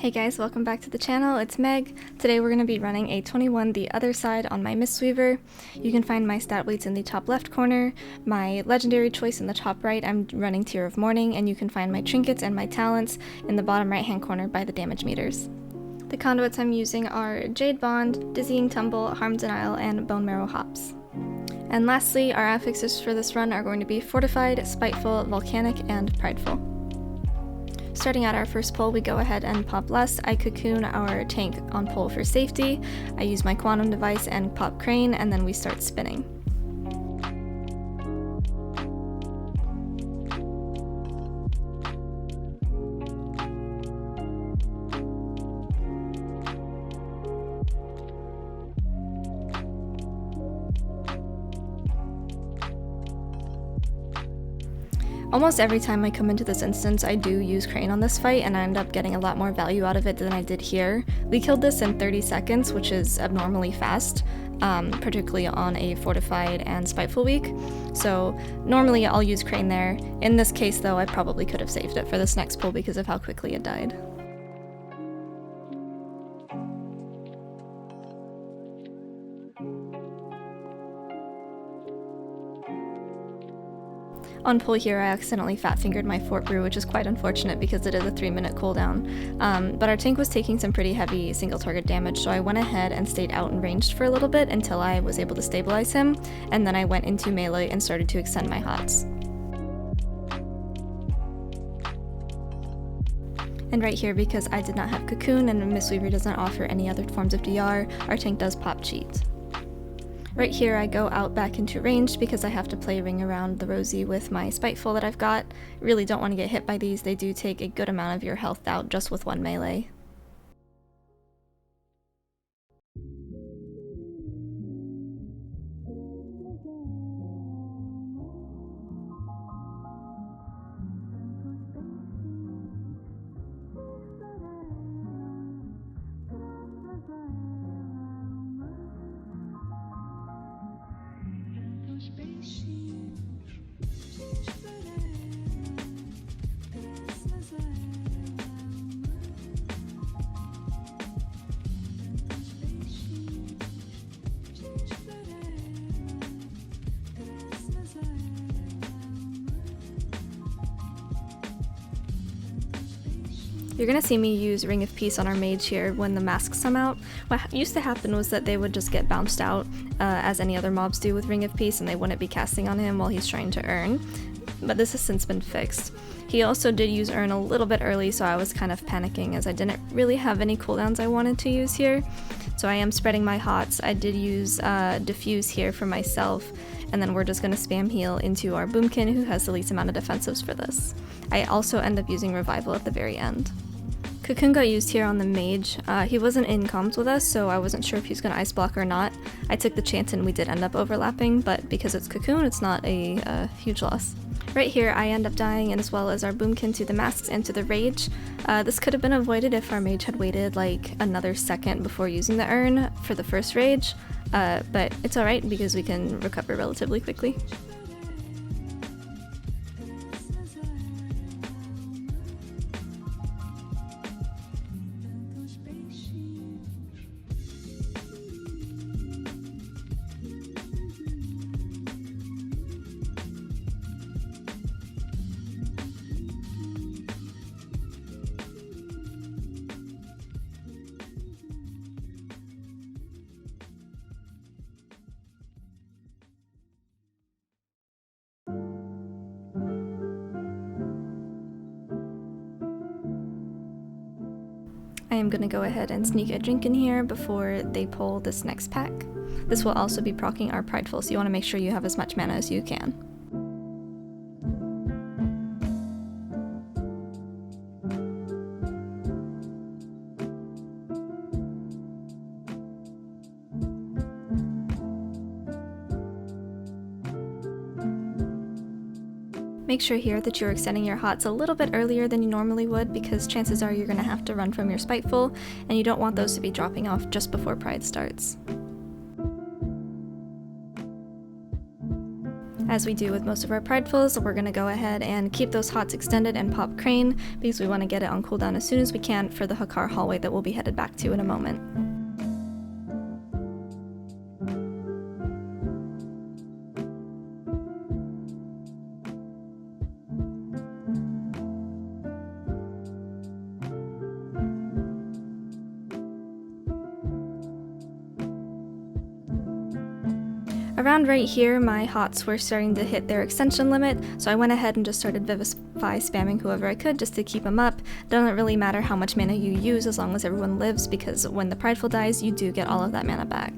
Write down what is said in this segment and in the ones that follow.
Hey guys, welcome back to the channel, it's Meg. Today we're going to be running a 21 the other side on my Mistweaver. You can find my stat weights in the top left corner, my legendary choice in the top right, I'm running Tear of Mourning, and you can find my trinkets and my talents in the bottom right hand corner by the damage meters. The conduits I'm using are Jade Bond, Dizzying Tumble, Harm Denial, and Bone Marrow Hops. And lastly, our affixes for this run are going to be Fortified, Spiteful, Volcanic, and Prideful. Starting at our first pull, we go ahead and pop Lust. I cocoon our tank on pull for safety. I use my quantum device and pop Crane, and then we start spinning. Almost every time I come into this instance, I do use Crane on this fight, and I end up getting a lot more value out of it than I did here. We killed this in 30 seconds, which is abnormally fast, particularly on a Fortified and Spiteful week. So normally I'll use Crane there. In this case though, I probably could have saved it for this next pull because of how quickly it died. On pull here, I accidentally fat-fingered my Fort Brew, which is quite unfortunate because it is a 3-minute cooldown. But our tank was taking some pretty heavy single-target damage, so I went ahead and stayed out and ranged for a little bit until I was able to stabilize him, and then I went into melee and started to extend my hots. And right here, because I did not have Cocoon and Mistweaver doesn't offer any other forms of DR, our tank does pop cheat. Right here I go out back into ranged because I have to play Ring Around the Rosy with my Spiteful that I've got. Really don't want to get hit by these, they do take a good amount of your health out just with one melee. You're gonna see me use Ring of Peace on our mage here when the masks come out. What used to happen was that they would just get bounced out, as any other mobs do with Ring of Peace, and they wouldn't be casting on him while he's trying to earn. But this has since been fixed. He also did use earn a little bit early, so I was kind of panicking as I didn't really have any cooldowns I wanted to use here. So I am spreading my hots. I did use diffuse here for myself, and then we're just going to spam heal into our Boomkin, who has the least amount of defensives for this. I also end up using Revival at the very end. Cocoon got used here on the mage. He wasn't in comms with us, so I wasn't sure if he was going to ice block or not. I took the chance and we did end up overlapping, but because it's Cocoon, it's not a huge loss. Right here, I end up dying, and as well as our Boomkin to the masks and to the rage. This could have been avoided if our mage had waited like another second before using the urn for the first rage, but it's alright because we can recover relatively quickly. I am going to go ahead and sneak a drink in here before they pull this next pack. This will also be proccing our Prideful, so you want to make sure you have as much mana as you can. Make sure here that you're extending your hots a little bit earlier than you normally would, because chances are you're going to have to run from your Spiteful, and you don't want those to be dropping off just before Pride starts. As we do with most of our pridefuls, we're going to go ahead and keep those hots extended and pop crane because we want to get it on cooldown as soon as we can for the Hakkar hallway that we'll be headed back to in a moment. Around right here, my hots were starting to hit their extension limit, so I went ahead and just started Vivify spamming whoever I could just to keep them up. Doesn't really matter how much mana you use as long as everyone lives, because when the prideful dies, you do get all of that mana back.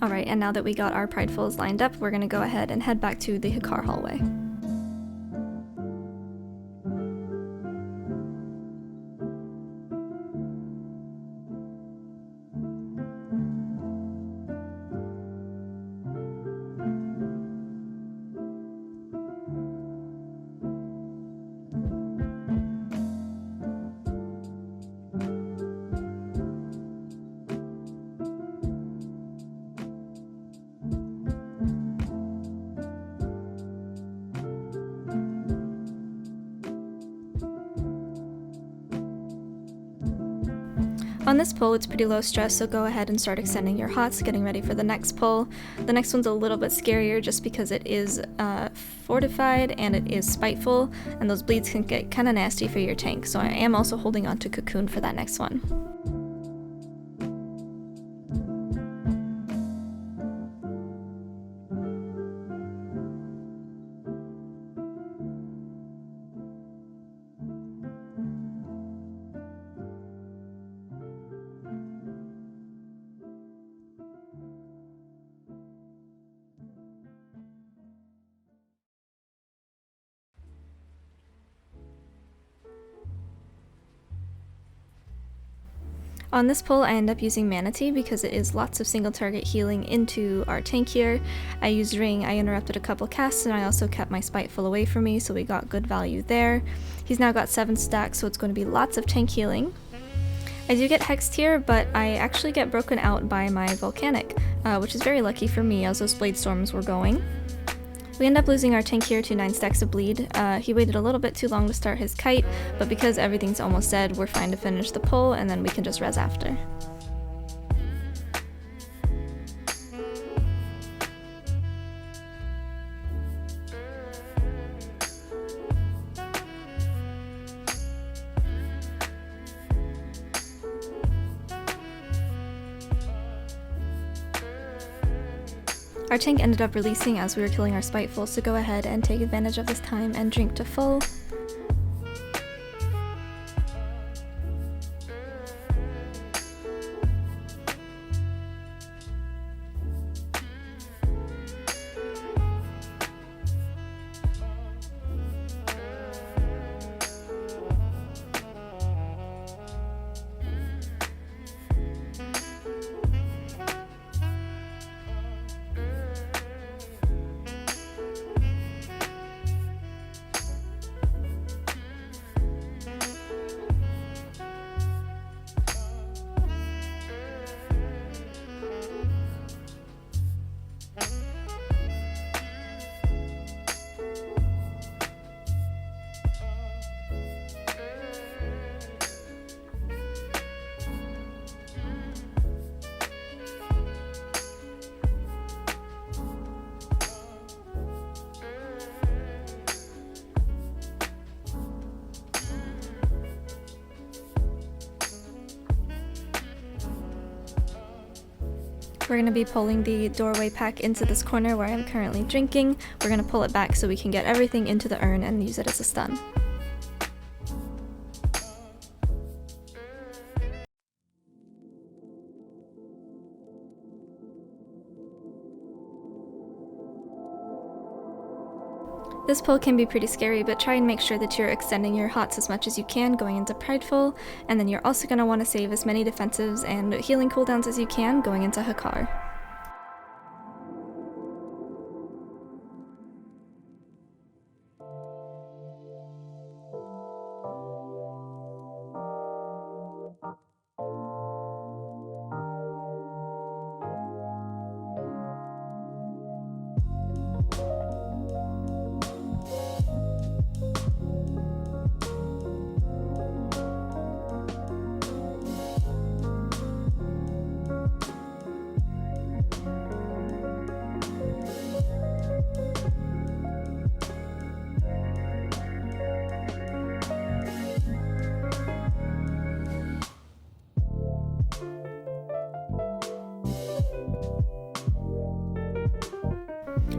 Alright, and now that we got our pridefuls lined up, we're going to go ahead and head back to the Hakkar hallway. On this pull, it's pretty low stress, so go ahead and start extending your hots, getting ready for the next pull. The next one's a little bit scarier just because it is fortified and it is spiteful, and those bleeds can get kind of nasty for your tank, so I am also holding on to Cocoon for that next one. On this pull, I end up using Manatee because it is lots of single target healing into our tank here. I used Ring, I interrupted a couple casts, and I also kept my Spiteful away from me, so we got good value there. He's now got 7 stacks, so it's going to be lots of tank healing. I do get hexed here, but I actually get broken out by my Volcanic, which is very lucky for me as those Blade Storms were going. We end up losing our tank here to 9 stacks of bleed. He waited a little bit too long to start his kite, but because everything's almost dead, we're fine to finish the pull, and then we can just res after. Our tank ended up releasing as we were killing our Spiteful, so go ahead and take advantage of this time and drink to full. We're going to be pulling the doorway pack into this corner where I'm currently drinking. We're going to pull it back so we can get everything into the urn and use it as a stun. This pull can be pretty scary, but try and make sure that you're extending your hots as much as you can going into Prideful, and then you're also going to want to save as many defensives and healing cooldowns as you can going into Hakkar.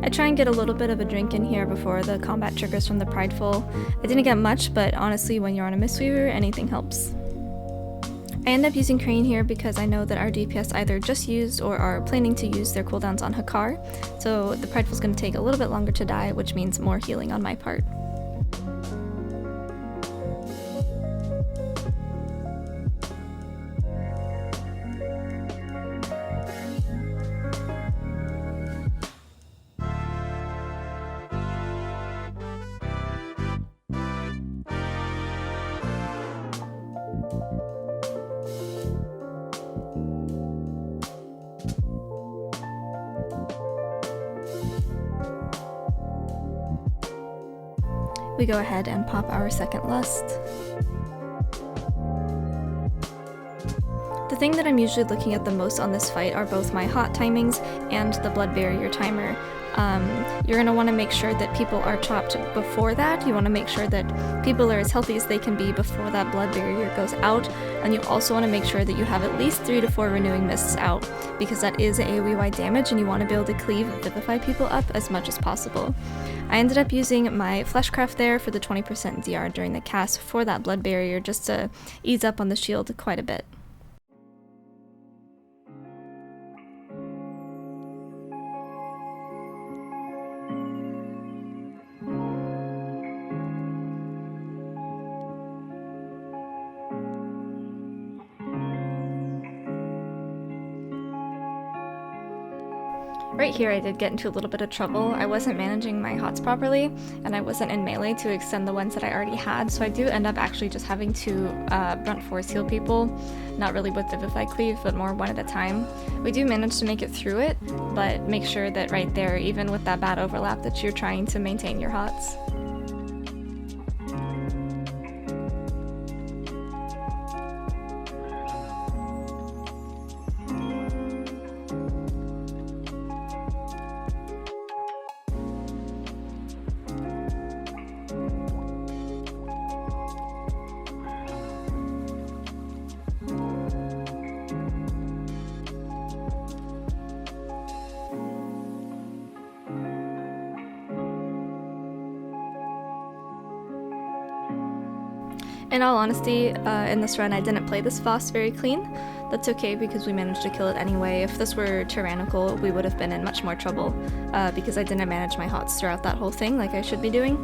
I try and get a little bit of a drink in here before the combat triggers from the Prideful. I didn't get much, but honestly when you're on a Mistweaver, anything helps. I end up using Crane here because I know that our DPS either just used or are planning to use their cooldowns on Hakkar, so the Prideful's going to take a little bit longer to die, which means more healing on my part. We go ahead and pop our second Lust. The thing that I'm usually looking at the most on this fight are both my hot timings and the blood barrier timer. You're going to want to make sure that people are chopped before that. You want to make sure that people are as healthy as they can be before that blood barrier goes out, and you also want to make sure that you have at least 3 to 4 renewing mists out, because that is AoE-wide damage and you want to be able to cleave Vivify people up as much as possible. I ended up using my Fleshcraft there for the 20% DR during the cast for that blood barrier just to ease up on the shield quite a bit. Right here I did get into a little bit of trouble. I wasn't managing my hots properly, and I wasn't in melee to extend the ones that I already had, so I do end up actually just having to brunt force heal people, not really with Vivify Cleave, but more one at a time. We do manage to make it through it, but make sure that right there, even with that bad overlap, that you're trying to maintain your hots. In all honesty, in this run I didn't play this Voss very clean. That's okay because we managed to kill it anyway. If this were tyrannical, we would have been in much more trouble because I didn't manage my hots throughout that whole thing like I should be doing.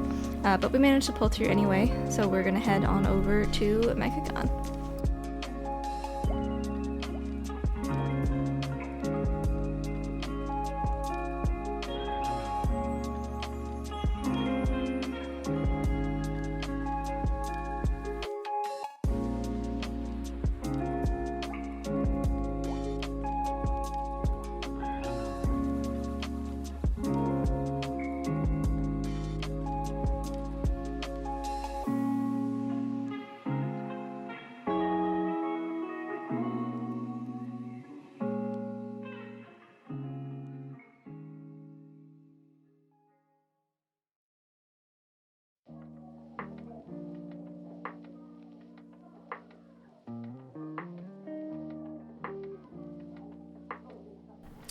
But we managed to pull through anyway, so we're gonna head on over to Megasett.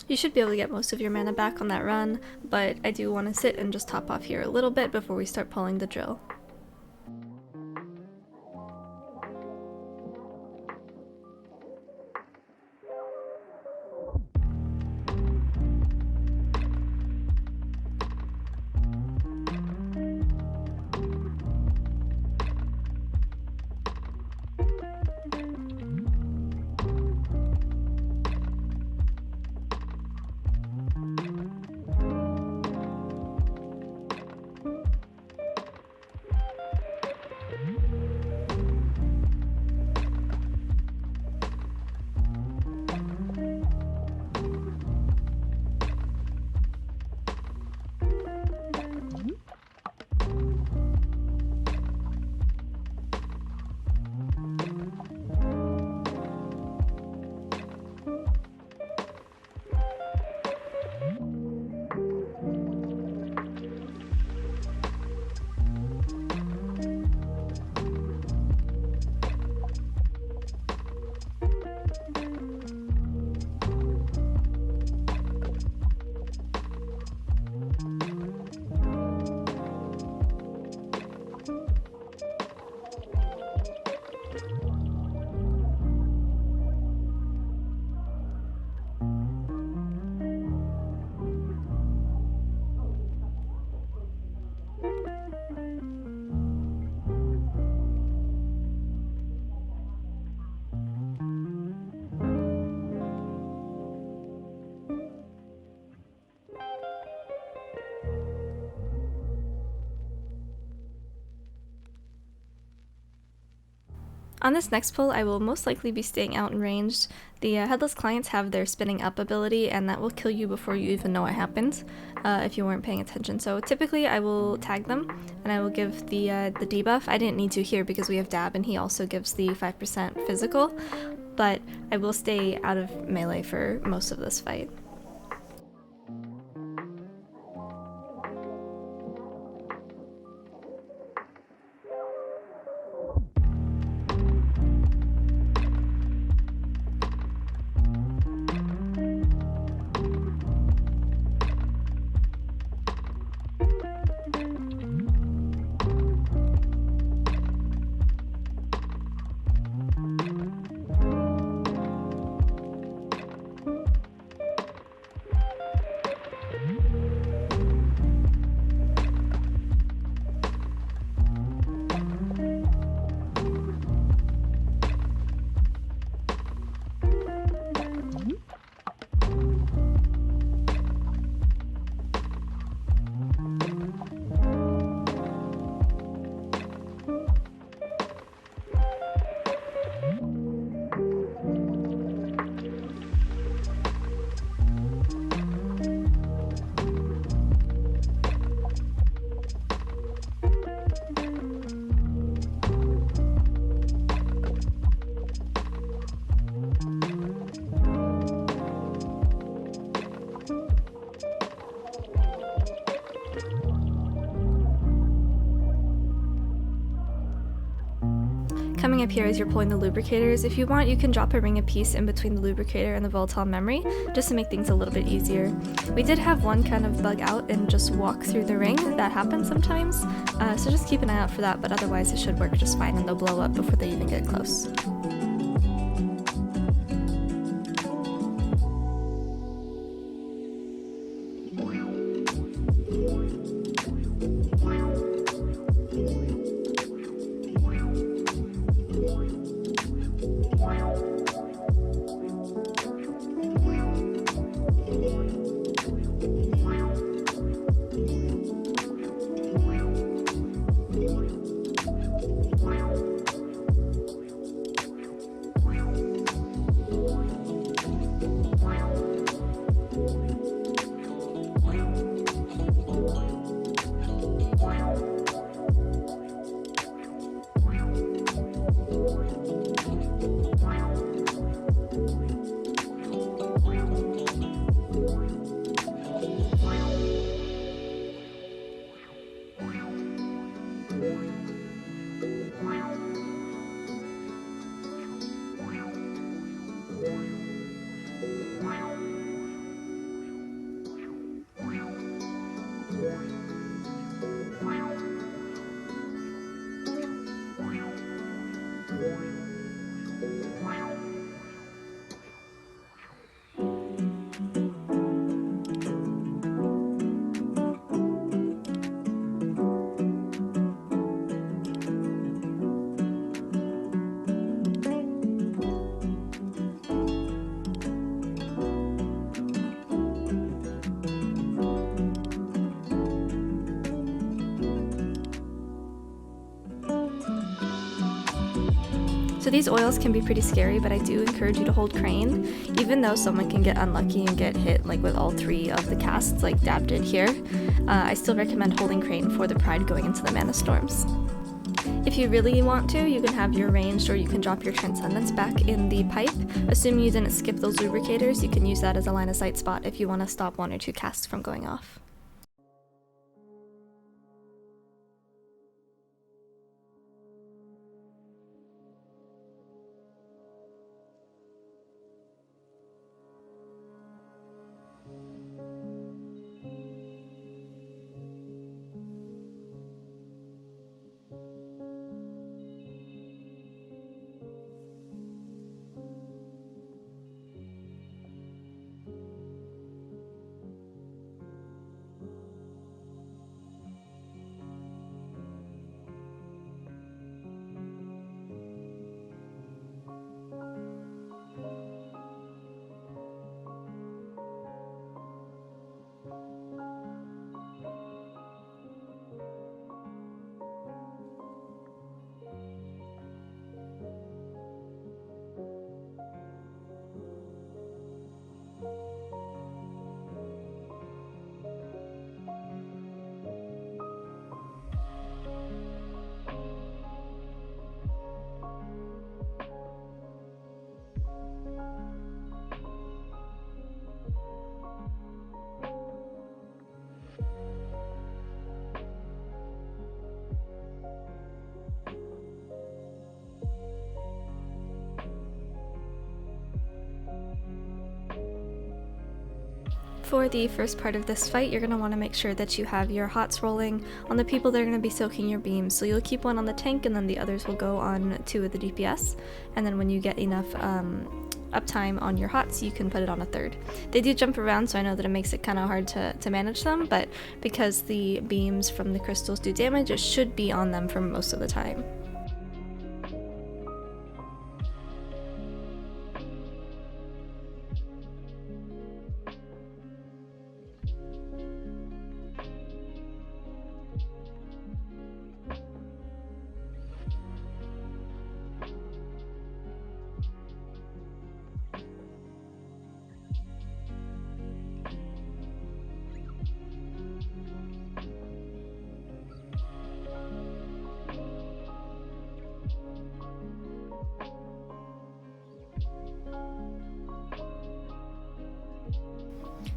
You should be able to get most of your mana back on that run, but I do want to sit and just top off here a little bit before we start pulling the drill. On this next pull, I will most likely be staying out in ranged. The headless clients have their spinning up ability, and that will kill you before you even know it happened, if you weren't paying attention. So typically I will tag them, and I will give the debuff. I didn't need to here because we have Dab, and he also gives the 5% physical, but I will stay out of melee for most of this fight. Coming up here as you're pulling the lubricators, if you want you can drop a ring of peace in between the lubricator and the volatile memory, just to make things a little bit easier. We did have one kind of bug out and just walk through the ring. That happens sometimes, so just keep an eye out for that, but otherwise it should work just fine and they'll blow up before they even get close. So these oils can be pretty scary, but I do encourage you to hold Crane. Even though someone can get unlucky and get hit like with all 3 of the casts like Dab did here, I still recommend holding Crane for the Pride going into the Manastorms. If you really want to, you can have your ranged or you can drop your Transcendence back in the pipe. Assuming you didn't skip those lubricators, you can use that as a line of sight spot if you want to stop 1 or 2 casts from going off. For the first part of this fight, you're going to want to make sure that you have your hots rolling on the people that are going to be soaking your beams. So you'll keep one on the tank and then the others will go on 2 of the DPS. And then when you get enough uptime on your hots, you can put it on a 3rd. They do jump around, so I know that it makes it kind of hard to manage them, but because the beams from the crystals do damage, it should be on them for most of the time.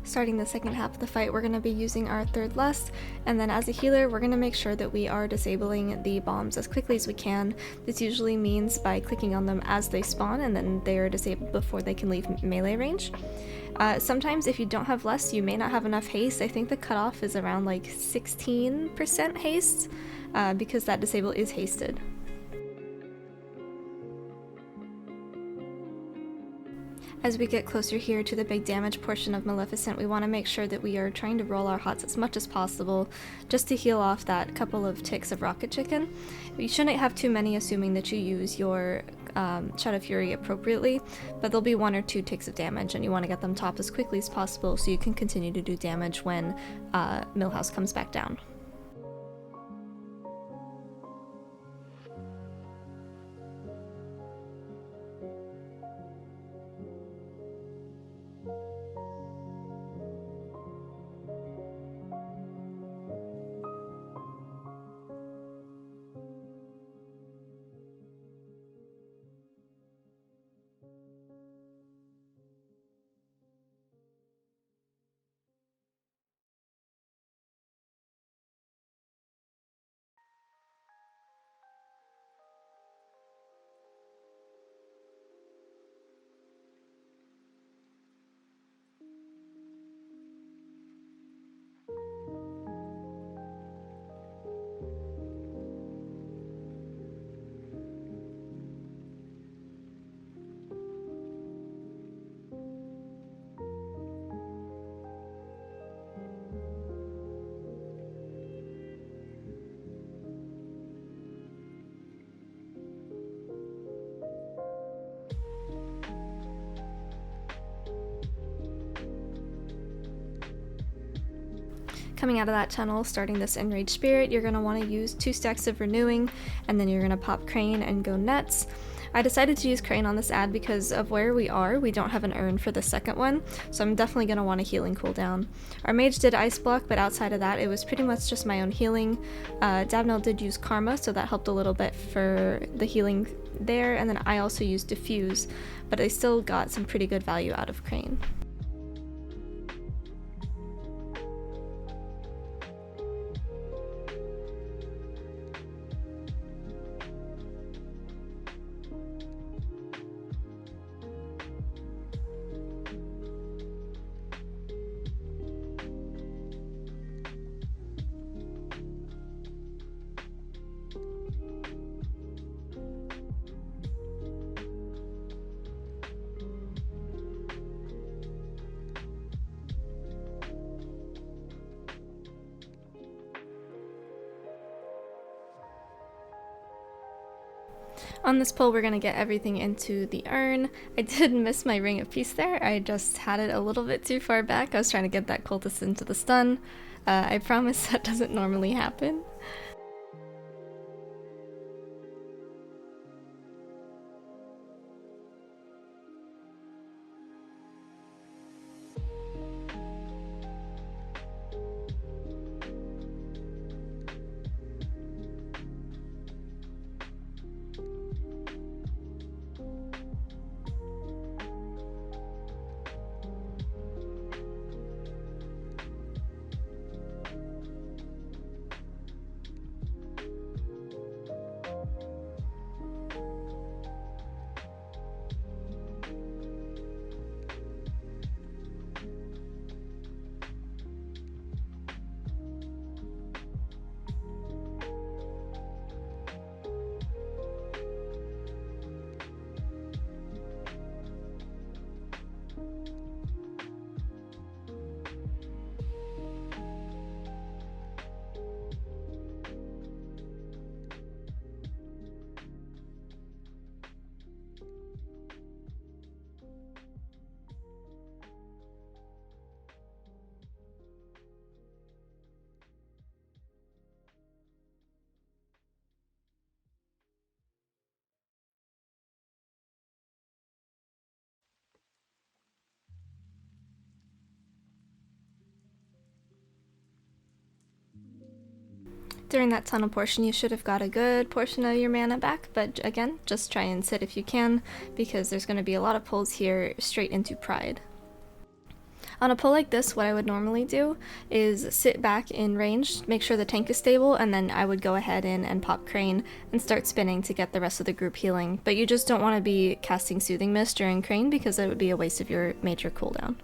Starting the second half of the fight, we're going to be using our 3rd lust, and then as a healer, we're going to make sure that we are disabling the bombs as quickly as we can. This usually means by clicking on them as they spawn, and then they are disabled before they can leave melee range. Sometimes if you don't have lust, you may not have enough haste. I think the cutoff is around like 16% haste, because that disable is hasted. As we get closer here to the big damage portion of Maleficent, we want to make sure that we are trying to roll our hots as much as possible just to heal off that couple of ticks of Rocket Chicken. You shouldn't have too many, assuming that you use your Shadow Fury appropriately, but there'll be 1 or 2 ticks of damage and you want to get them top as quickly as possible so you can continue to do damage when Millhouse comes back down. Coming out of that tunnel, starting this Enraged Spirit, you're going to want to use 2 stacks of Renewing, and then you're going to pop Crane and go nuts. I decided to use Crane on this ad because of where we are. We don't have an urn for the second one, so I'm definitely going to want a healing cooldown. Our mage did Ice Block, but outside of that, it was pretty much just my own healing. Dabnell did use Karma, so that helped a little bit for the healing there, and then I also used Diffuse, but I still got some pretty good value out of Crane. On this pull, we're going to get everything into the urn. I did miss my Ring of Peace there. I just had it a little bit too far back. I was trying to get that cultist into the stun. I promise that doesn't normally happen. During that tunnel portion, you should have got a good portion of your mana back, but again, just try and sit if you can, because there's going to be a lot of pulls here straight into Pride. On a pull like this, what I would normally do is sit back in range, make sure the tank is stable, and then I would go ahead and pop Crane and start spinning to get the rest of the group healing. But you just don't want to be casting Soothing Mist during Crane because it would be a waste of your major cooldown.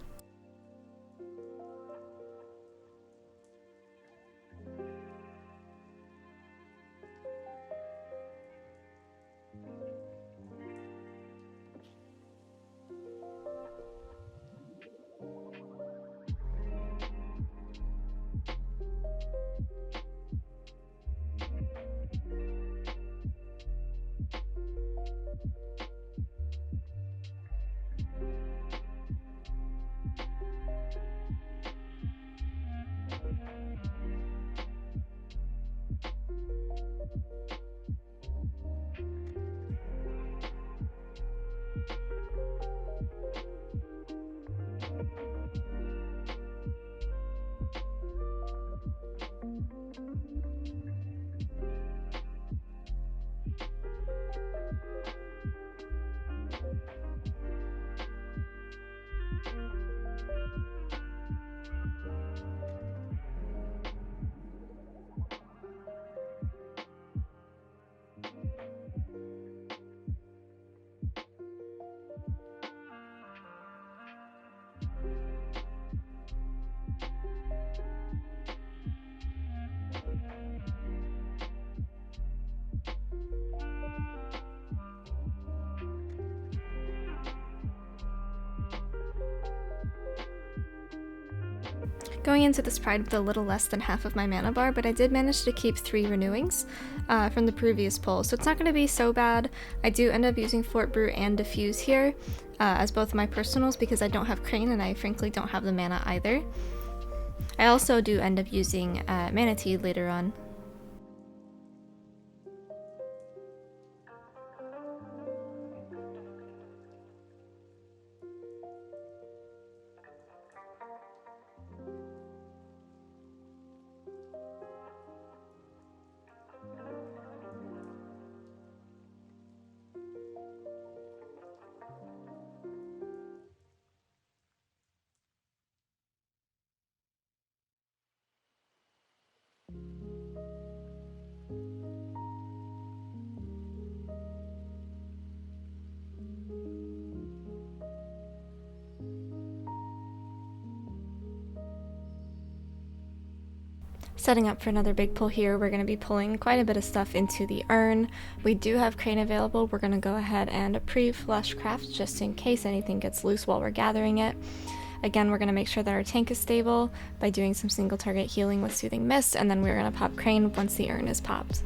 Going into this Pride with a little less than half of my mana bar, but I did manage to keep 3 renewings from the previous pull, so it's not going to be so bad. I do end up using Fort Brew and Diffuse here as both of my personals because I don't have Crane and I frankly don't have the mana either. I also do end up using Manatee later on. Setting up for another big pull here, we're going to be pulling quite a bit of stuff into the urn. We do have Crane available. We're going to go ahead and pre-flush craft just in case anything gets loose while we're gathering it. Again, we're going to make sure that our tank is stable by doing some single target healing with Soothing Mist, and then we're going to pop Crane once the urn is popped.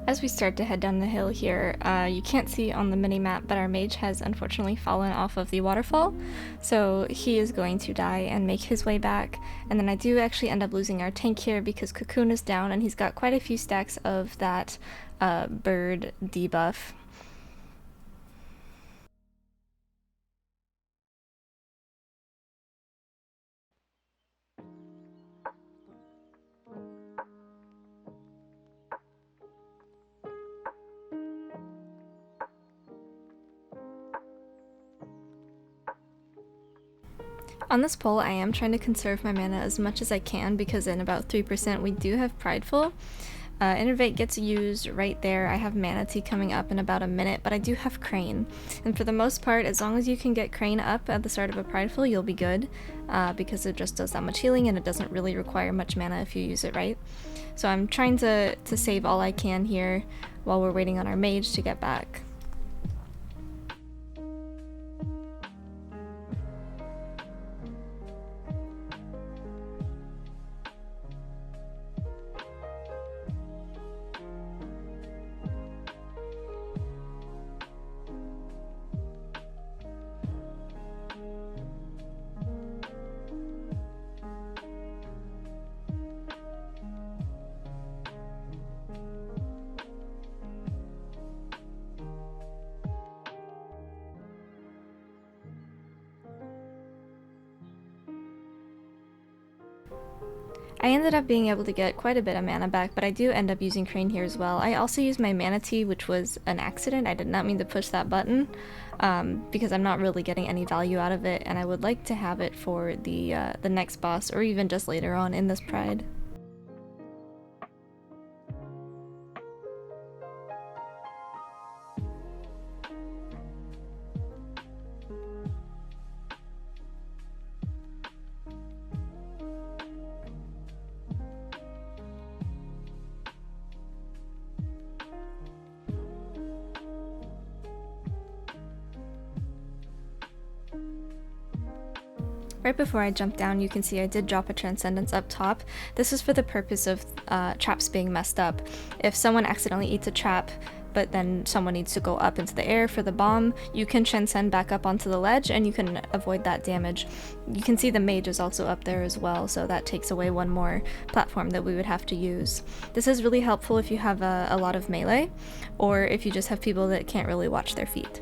As we start to head down the hill here, you can't see on the mini-map, but our mage has unfortunately fallen off of the waterfall, so he is going to die and make his way back. And then I do actually end up losing our tank here because Cocoon is down and he's got quite a few stacks of that bird debuff. On this poll, I am trying to conserve my mana as much as I can because in about 3% we do have Prideful. Innervate gets used right there. I have Mana Tea coming up in about a minute, but I do have Crane. And for the most part, as long as you can get Crane up at the start of a Prideful, you'll be good, because it just does that much healing and it doesn't really require much mana if you use it right. So I'm trying to save all I can here while we're waiting on our mage to get back. I ended up being able to get quite a bit of mana back, but I do end up using Crane here as well. I also used my Mana Tea, which was an accident. I did not mean to push that button, because I'm not really getting any value out of it, and I would like to have it for the next boss, or even just later on in this Pride. Right before I jump down, you can see I did drop a Transcendence up top. This is for the purpose of traps being messed up. If someone accidentally eats a trap, but then someone needs to go up into the air for the bomb, you can transcend back up onto the ledge and you can avoid that damage. You can see the mage is also up there as well, so that takes away one more platform that we would have to use. This is really helpful if you have a lot of melee, or if you just have people that can't really watch their feet.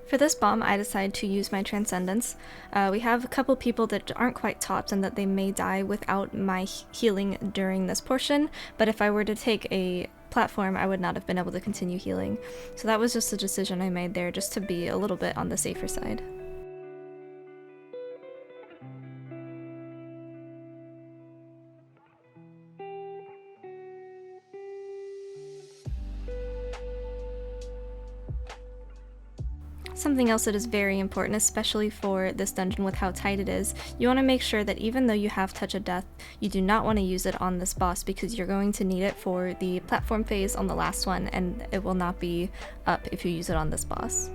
For this bomb, I decided to use my Transcendence. We have a couple people that aren't quite topped and that they may die without my healing during this portion, but if I were to take a platform, I would not have been able to continue healing. So that was just a decision I made there, just to be a little bit on the safer side. Something else that is very important, especially for this dungeon with how tight it is, you want to make sure that even though you have Touch of Death, you do not want to use it on this boss because you're going to need it for the platform phase on the last one, and it will not be up if you use it on this boss.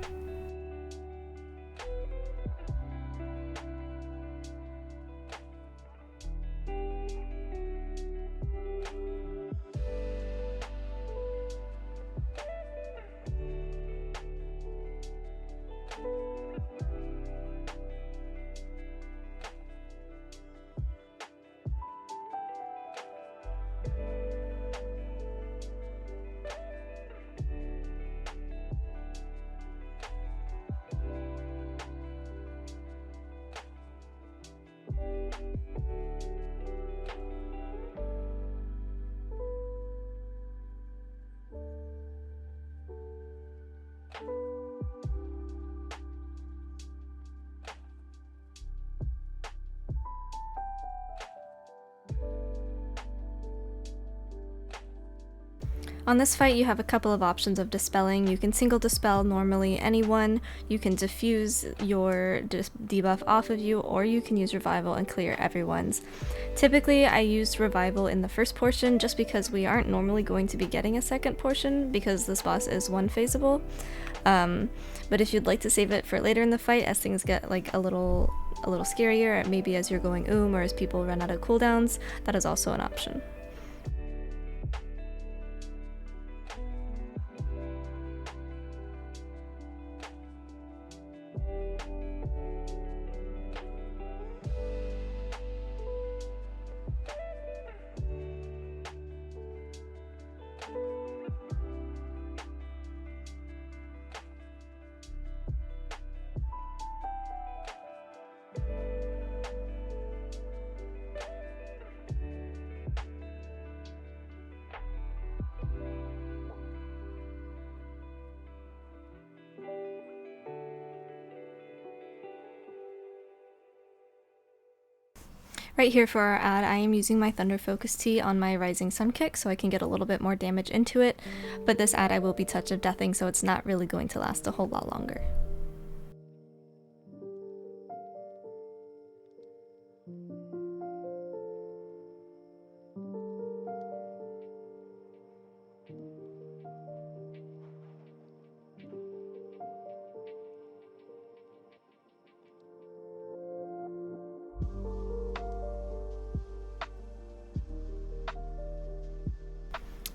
On this fight, you have a couple of options of dispelling. You can single dispel normally anyone, you can diffuse your debuff off of you, or you can use revival and clear everyone's. Typically, I used revival in the first portion just because we aren't normally going to be getting a second portion because this boss is one phaseable. But if you'd like to save it for later in the fight as things get like a little scarier, maybe as you're going or as people run out of cooldowns, that is also an option. Right here for our ad, I am using my Thunder Focus Tea on my Rising Sun kick so I can get a little bit more damage into it, but this ad I will be Touch of Deathing, so it's not really going to last a whole lot longer.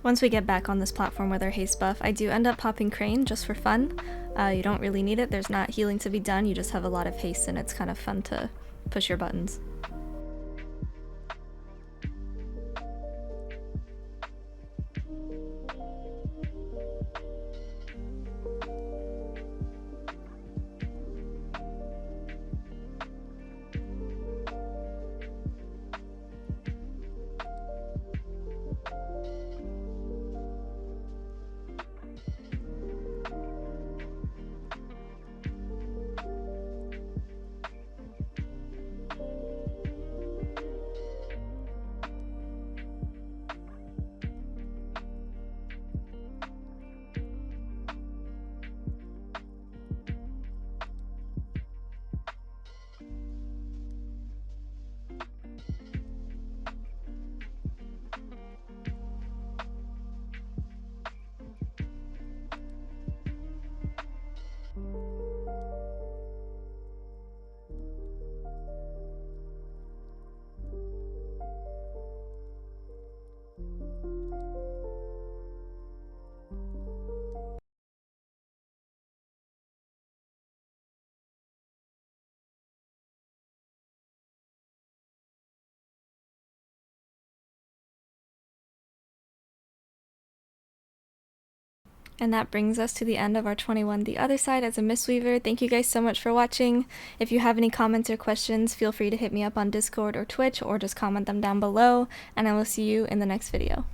Once we get back on this platform with our haste buff, I do end up popping Crane just for fun. You don't really need it, there's not healing to be done, you just have a lot of haste and it's kind of fun to push your buttons. And that brings us to the end of our 21 The Other Side as a Mistweaver. Thank you guys so much for watching. If you have any comments or questions, feel free to hit me up on Discord or Twitch, or just comment them down below, and I will see you in the next video.